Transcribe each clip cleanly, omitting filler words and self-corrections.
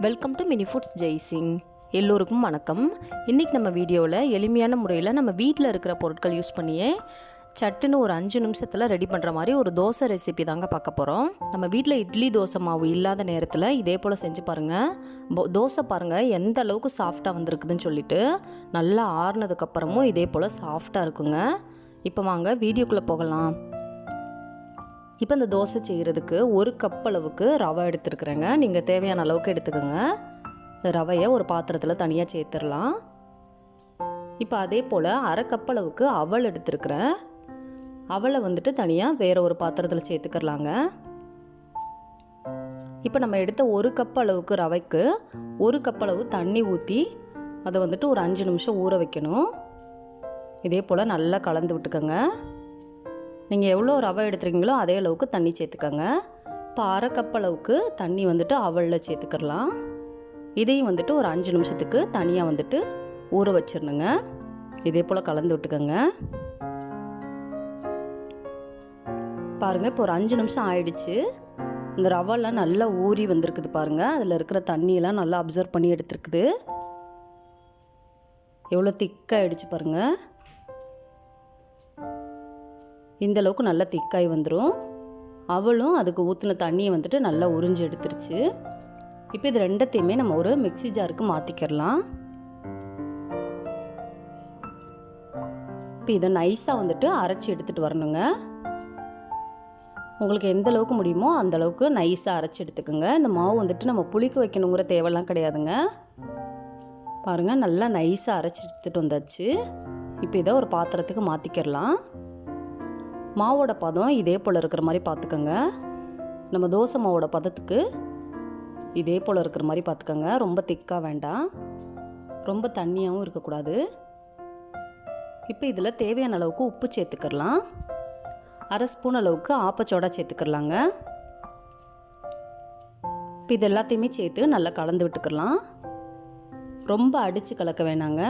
Welcome to mini foods Jaisingh. எல்லோருக்கும் வணக்கம். இன்றைக்கி நம்ம வீடியோவில் எளிமையான முறையில் நம்ம வீட்டில் இருக்கிற பொருட்கள் யூஸ் பண்ணியே சட்டுன்னு ஒரு 5 நிமிஷத்தில் ரெடி பண்ணுற மாதிரி ஒரு தோசை ரெசிபி தாங்க பார்க்க போகிறோம். நம்ம வீட்டில் இட்லி தோசை மாவு இல்லாத நேரத்தில் இதே போல் செஞ்சு பாருங்கள். தோசை பாருங்கள் எந்த அளவுக்கு சாஃப்டாக வந்திருக்குதுன்னு சொல்லிட்டு. நல்லா ஆறுனதுக்கப்புறமும் இதே போல் சாஃப்டாக இருக்குங்க. இப்போ வாங்க வீடியோக்குள்ளே போகலாம். இப்போ இந்த தோசை செய்கிறதுக்கு 1 கப் அளவுக்கு ரவை எடுத்துருக்குறேங்க. நீங்கள் தேவையான அளவுக்கு எடுத்துக்கோங்க. இந்த ரவையை ஒரு பாத்திரத்தில் தனியாக சேர்த்துடலாம். இப்போ அதே போல் 1/2 கப் அளவுக்கு அவல் எடுத்துருக்குறேன். அவலை வந்துட்டு தனியாக வேறு ஒரு பாத்திரத்தில் சேர்த்துக்கிறலாங்க. இப்போ நம்ம எடுத்த 1 கப் அளவுக்கு ரவைக்கு 1 கப் அளவு தண்ணி ஊற்றி அதை வந்துட்டு ஒரு 5 நிமிஷம் ஊற வைக்கணும். இதே போல் நல்லா கலந்து விட்டுக்கோங்க. நீங்கள் எவ்வளோ ரவை எடுத்துருக்கீங்களோ அதே அளவுக்கு தண்ணி சேர்த்துக்கோங்க. இப்போ 1/2 கப் அளவுக்கு தண்ணி வந்துட்டு அவலில் சேர்த்துக்கலாம். இதையும் வந்துட்டு ஒரு 5 நிமிஷத்துக்கு தனியாக வந்துட்டு ஊற வச்சிடணுங்க. இதே போல் கலந்து விட்டுக்கோங்க. பாருங்கள், இப்போ ஒரு 5 நிமிஷம் ஆயிடுச்சு. இந்த ரவெல்லாம் நல்லா ஊறி வந்திருக்குது பாருங்கள். அதில் இருக்கிற தண்ணியெல்லாம் நல்லா அப்சர்வ் பண்ணி எடுத்துருக்குது. எவ்வளோ திக்காக ஆயிடுச்சு பாருங்கள். இந்த அளவுக்கு நல்லா திக்காய் வந்துடும். அவளும் அதுக்கு ஊற்றின தண்ணியை வந்துட்டு நல்லா உறிஞ்சி எடுத்துருச்சு. இப்போ இது ரெண்டத்தையுமே நம்ம ஒரு மிக்ஸி ஜாருக்கு மாற்றிக்கிறலாம். இப்போ இதை நைஸாக வந்துட்டு அரைச்சி எடுத்துகிட்டு வரணுங்க. உங்களுக்கு எந்த அளவுக்கு முடியுமோ அந்த அளவுக்கு நைஸாக அரைச்சி எடுத்துக்கோங்க. இந்த மாவு வந்துட்டு நம்ம புளிக்க வைக்கணுங்கிற தேவையெல்லாம் கிடையாதுங்க. பாருங்கள், நல்லா நைஸாக அரைச்சி எடுத்துகிட்டு வந்தாச்சு. இப்போ இதை ஒரு பாத்திரத்துக்கு மாற்றிக்கிறலாம். மாவோட பதம் இதே போல் இருக்கிற மாதிரி பார்த்துக்கோங்க. நம்ம தோசை மாவோட பதத்துக்கு இதே போல் இருக்கிற மாதிரி பார்த்துக்கோங்க. ரொம்ப திக்காக வேண்டாம், ரொம்ப தண்ணியாகவும் இருக்கக்கூடாது. இப்போ இதில் தேவையான அளவுக்கு உப்பு சேர்த்துக்கிறலாம். 1/2 ஸ்பூன் அளவுக்கு ஆப்பச்சோடா சேர்த்துக்கிறலாங்க. இப்போ இது எல்லாத்தையுமே சேர்த்து நல்லா கலந்து விட்டுக்கலாம். ரொம்ப அடித்து கலக்க வேணாங்க,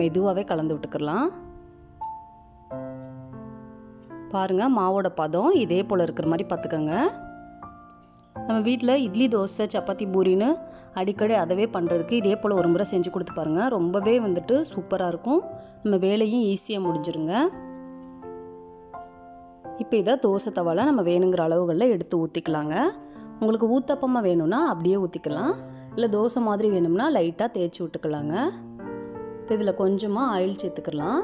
மெதுவாகவே கலந்து விட்டுக்கலாம். பாருங்கள், மாவோட பதம் இதே போல் இருக்கிற மாதிரி பார்த்துக்கோங்க. நம்ம வீட்டில் இட்லி தோசை சப்பாத்தி பூரின்னு அடிக்கடி அதவே பண்ணுறதுக்கு இதே போல் ஒரு முறை செஞ்சு கொடுத்து பாருங்கள். ரொம்பவே வந்துட்டு சூப்பராக இருக்கும். நம்ம வேலையும் ஈஸியாக முடிஞ்சிருங்க. இப்போ இதை தோசை தவாவில் நம்ம வேணுங்கிற அளவுகளில் எடுத்து ஊற்றிக்கலாங்க. உங்களுக்கு ஊத்தப்பமாக வேணும்னா அப்படியே ஊற்றிக்கலாம். இல்லை தோசை மாதிரி வேணும்னா லைட்டாக தேய்ச்சி விட்டுக்கலாங்க. இப்போ இதில் கொஞ்சமாக ஆயில் சேர்த்துக்கலாம்.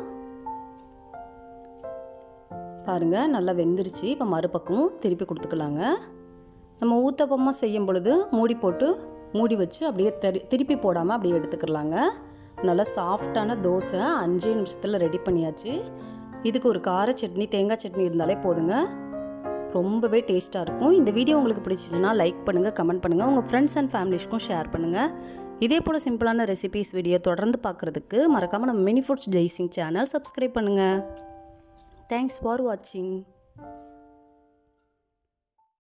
பாருங்கள், நல்லா வெந்துருச்சு. இப்போ மறுபக்கமும் திருப்பி கொடுத்துக்கலாங்க. நம்ம ஊத்தப்பமாக செய்யும் பொழுது மூடி வச்சு அப்படியே திருப்பி போடாமல் அப்படியே எடுத்துக்கலாங்க. நல்லா சாஃப்டான தோசை 5 நிமிஷத்தில் ரெடி பண்ணியாச்சு. இதுக்கு ஒரு கார சட்னி, தேங்காய் சட்னி இருந்தாலே போதுங்க. ரொம்பவே டேஸ்ட்டாக இருக்கும். இந்த வீடியோ உங்களுக்கு பிடிச்சிச்சுன்னா லைக் பண்ணுங்கள், கமெண்ட் பண்ணுங்கள், உங்கள் ஃப்ரெண்ட்ஸ் அண்ட் ஃபேமிலிஸ்க்கும் ஷேர் பண்ணுங்கள். இதே போல் சிம்பிளான ரெசிபீஸ் வீடியோ தொடர்ந்து பார்க்குறதுக்கு மறக்காமல் நம்ம mini foods Jaisingh channel subscribe பண்ணுங்கள். Thanks for watching.